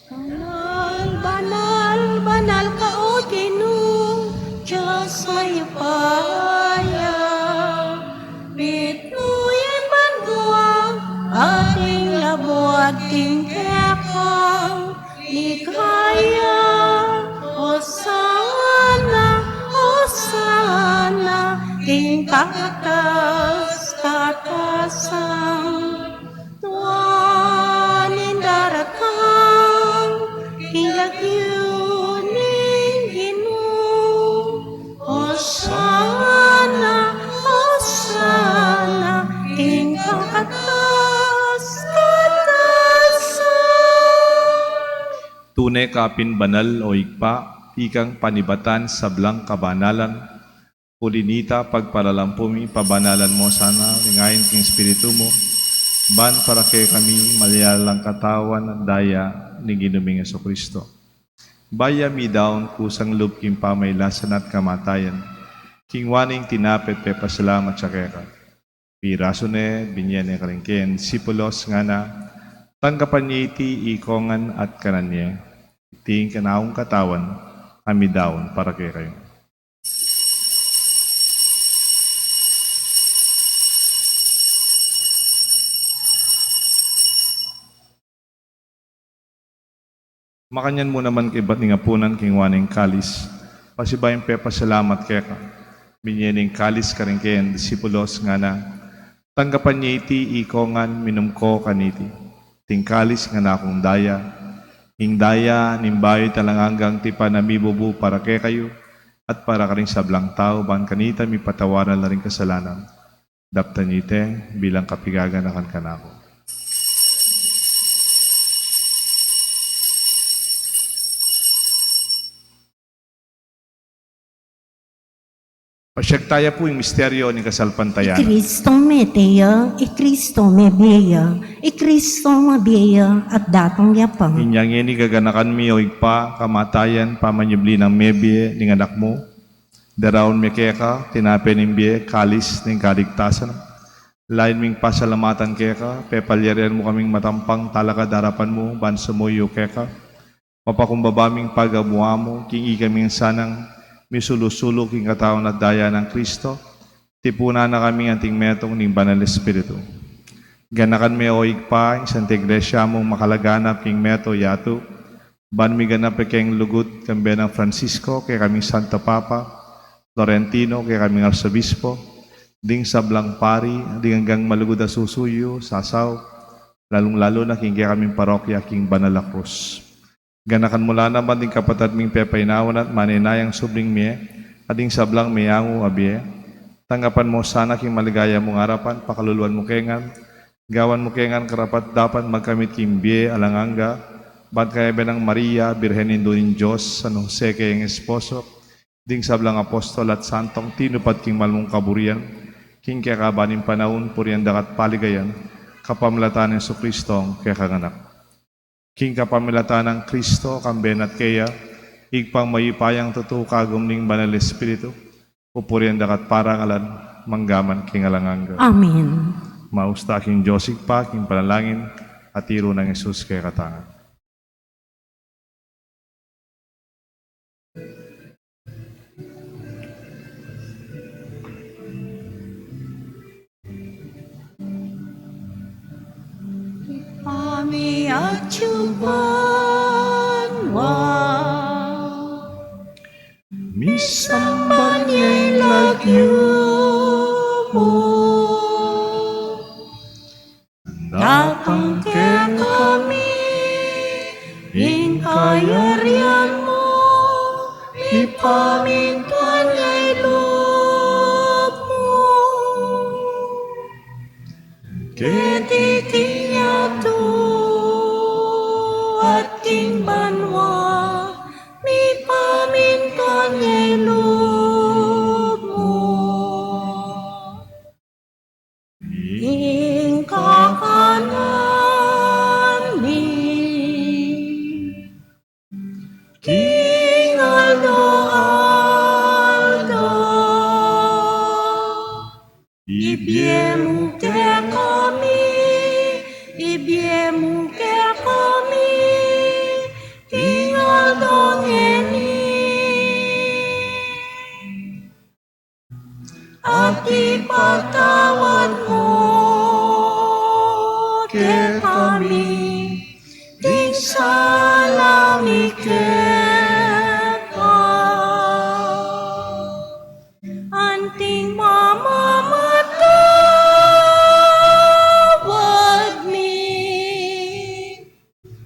Speaker 2: Banal, banal, banal ka o Ginoo, Diyos may paya. Bituin banduang ating labuag king kekang ligaya. Hosana, king katas, katasang tuwanin daratang king lagyuning Ginoo. Hosana, Hosana, king katas, katasang.
Speaker 3: Tunay kapin banal o igpa, ikang panibatan sa blang kabanalan, pulinita pagparalampumi, pabanalan mo sana, ngayon king Espiritu mo, ban para kay kami malayalang katawan at daya ni Ginuming Kristo. Baya mi daon kusang loob king pamaylasan at kamatayan, king waning tinapet pe pasalamat sa keka. Piraso ne, binyan ne karingken, sipulos nga na, tanggapan niya iti ikongan at kananya, iting kanaong katawan, kami daon para kay kayo. Makanyan mo naman kay ba't nga punan king waning kalis. Pasibayin pe pasalamat kay ka. Binyening kalis ka rin kayan, disipulos nga na. Tanggapan niya iti ikongan minumko kaniti. Ting kalis nga na akong daya. Ing daya, nimbayo talanganggang tipa na mibubu para kay kayo at para ka rin sa blang tao, ban kanita mi patawaran na rin kasalanan. Daptan nite bilang kapigagan akan kanako. Pasyagtaya po yung misteryo ni kasalpantayan.
Speaker 2: Kristong meteya, Kristo mebeya, Kristo mabeya, at datong yapang.
Speaker 3: Inyang ini gaganakan mi o igpa, kamatayan, pamanyubli ng mebye, ning anak mo. Daraon mi keka, tinape ng biye, kalis, ning kaligtasan. Lain ming pasalamatan keka, pepalyarian mo kaming matampang talaga darapan mo, bansa mo yu keka. Mapakumbabaming pagabuha mo, king ikaming sanang misulusulo king katawan at daya ng Kristo, tipuna na kami anting metong ning Banal Espiritu. Ganakan mi o igpa, Santa Iglesia mong makalaganap king meto yato, ban mi ganap keng lugut kambe ng Francisco, kay kaming Santo Papa, Florentino, kay kaming Arsobispo, ding sablang pari, ding hanggang malugod na susuyo, sasaw, lalong-lalo na king kay kaming parokya king Banal na Cruz. Ganakan mula naman din kapatid ming pepainawan at maninayang subling miye, ading sablang miyangu abye. Tanggapan mo sana king maligaya mong harapan, pakaluluan mo kengan, gawan mo kengan karapat dapat magkamit king biye alanganga, bat kaya benang Maria, Birhen Indunin Diyos, San Jose kayang esposo, ding sablang apostol at santong tinupat king malmong kaburian, king kaya kabaning panahon, purianda kat paligayan, kapamilatan ng Kristo ang kaya kanganak. King kapamilatan ng Kristo, kamben at kaya, igpang mayipayang totoo kagumning banal Espiritu, pupurianda kat parangalan, manggaman king alanganga.
Speaker 2: Amen.
Speaker 3: Mausta king Joseph pa, king panalangin, at tiro ng Jesus kaya katangan.
Speaker 2: Kami at yubanwa,
Speaker 3: Misamba niya'y lagyo mo,
Speaker 2: datang ke kami, ingkayarian mo, ipamintuan ay loob mo. Ketiting niya to at king banwa, mi pamintuan ay loob mo. Ing kakanan mi, King Aldo Aldo, ibiemu ke kami, ibiemu ke kami, King Aldo ngeni, at ipatawad mo ke kami, di salami ke anting mamamatawad mi,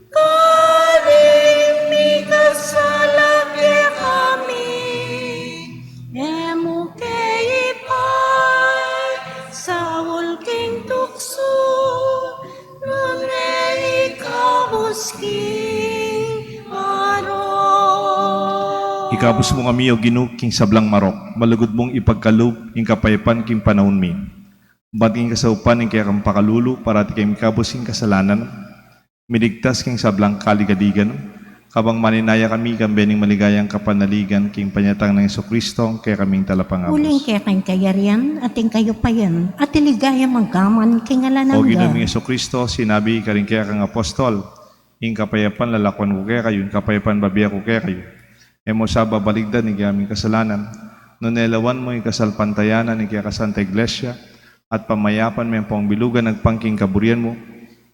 Speaker 2: karing mi kasalaki kami, emo kay ipay, sawol king tukso, nunay ikabos king araw.
Speaker 3: Ikabos mo kami o ginuk king sablang marok, malugod mong ipagkaloob ing kapayapan king panahon mi. Bating kasaupan ing kaya kang pakalulu para ti kayong ikabos ing kasalanan, miligtas king sablang kaligadigan, kabang maninaya kami kambening maligayang kapanaligan king panyatang ng Kristo kaya kaming talapangabos.
Speaker 2: Uling kaya kang kayarian, ating kayo pa yan, at iligaya magkaman king
Speaker 3: O
Speaker 2: alananga.
Speaker 3: Ginoong Kristo, sinabi ka rin kaya kang apostol, ing kapayapan lalakwan ko kaya kayo, ing kapayapan babiya ko kaya kayo. Emo sa babaligdan ni aming kasalanan, nunelawan mo ing kasalpantayanan ni kaya kasanta iglesia, at pamayapan mo yung pangbilugan nagpangking kaburian mo,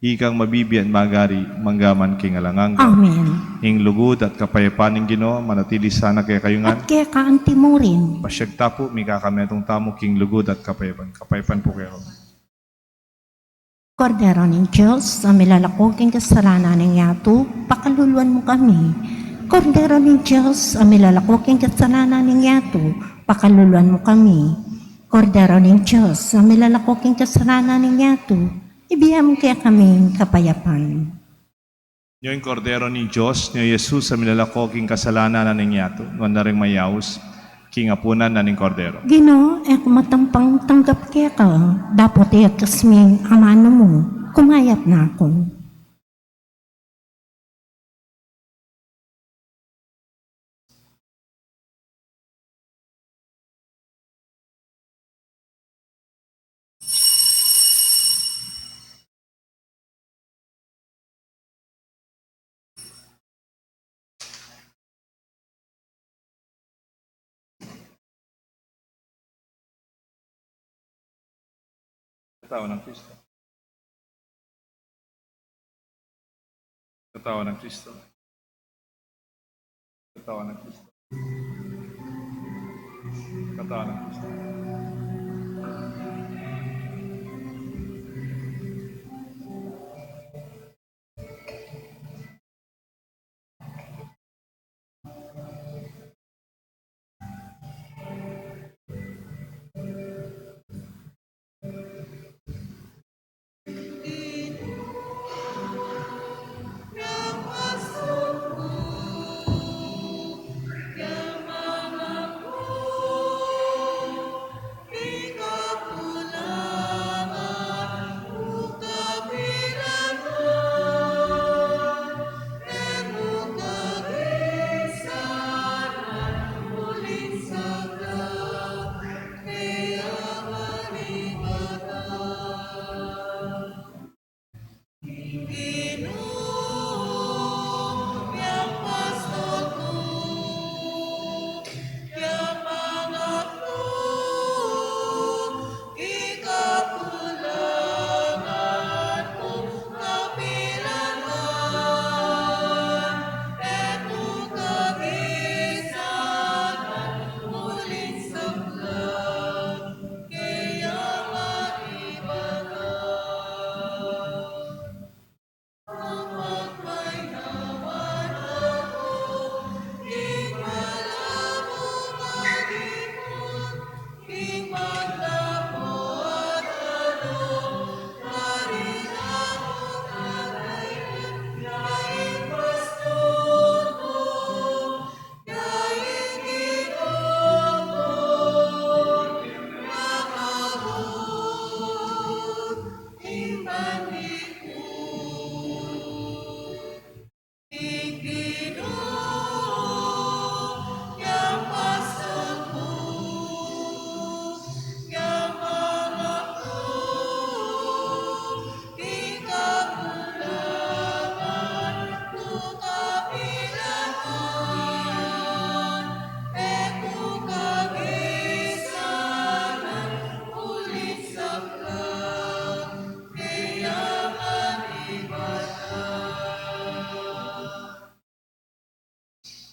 Speaker 3: ikang mabibiyan magari, manggaman king alanganga.
Speaker 2: Amen.
Speaker 3: Ing lugod at kapayapan ng Ginoo, manatili sana kaya kayo nga.
Speaker 2: At kaya kaanti mo rin.
Speaker 3: Pasyag tapo, may kakametong tamo king lugod at kapayapan. Kapayapan po kayo.
Speaker 2: Kordero ng Diyos, sa milalakoging kasalanan ng yato, pakaluluan mo kami. Kordero ng Diyos, sa milalakoging kasalanan ng yato, pakaluluan mo kami. Kordero ng Diyos, sa milalakoging kasalanan ng yato, ibigay mo kaya kami kapayapaan.
Speaker 3: Yung kordero ni Diyos, ni Jesus sa milalakoging kasalanan na ninyato, nuwan na rin mayaos, king apunan na ning kordero.
Speaker 2: Gino, matampang tanggap kaya ka, dapat kasming amano mo, kumayap na ako.
Speaker 3: Katawan ng Kristo. Katawan ng Kristo. Katawan ng Kristo. Katawan ng Kristo.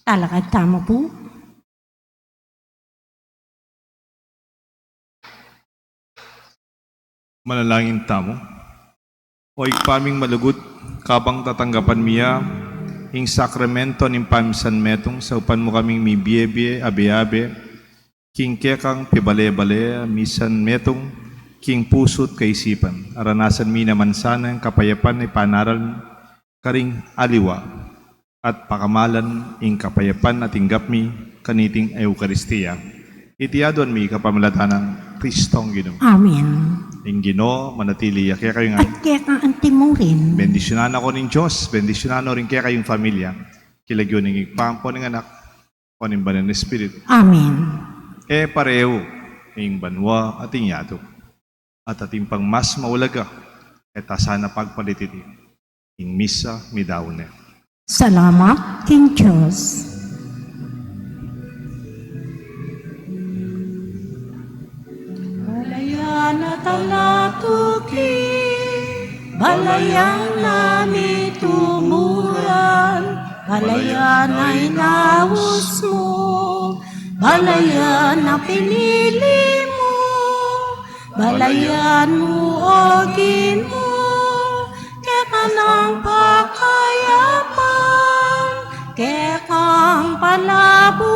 Speaker 2: Talakad tamo po.
Speaker 3: Manalangin tamo. O ikpaming malugod, kabang tatanggapan miya, ing sakramento ning pamisan metong, sa upan mo kaming mi biye abe-abe, king kekang pibale-bale, misan metong, king pusot kaisipan. Aranasan mi naman sana ang kapayapan ay panaral karing aliwa, at pakamalan ing kapayapan at inggap mi kaniting Eukaristiya. Itiadon mi kapamalathan ng Kristong Ginoo.
Speaker 2: Amen.
Speaker 3: Ing Ginoo, manatili kaya kayo nga.
Speaker 2: At kaya kang antimo rin.
Speaker 3: Bendisyonan ako ng Diyos, bendisyonan rin kaya kayong pamilya. Kilagyo ng igpampo ng anak, o ng banal na Espiritu.
Speaker 2: Amen.
Speaker 3: Pareho, ing banwa at inyato. At ating pang mas maulaga, sana pagpalititi. Ing misa, midawne.
Speaker 2: Salamat, King Diyos. Balayan at alatuki, balayan namin tumuran, balayan ay naus mo, balayan na pinili mo, balayan mo ogin mo, kaya ka ng pakayapan, kaya kang palabo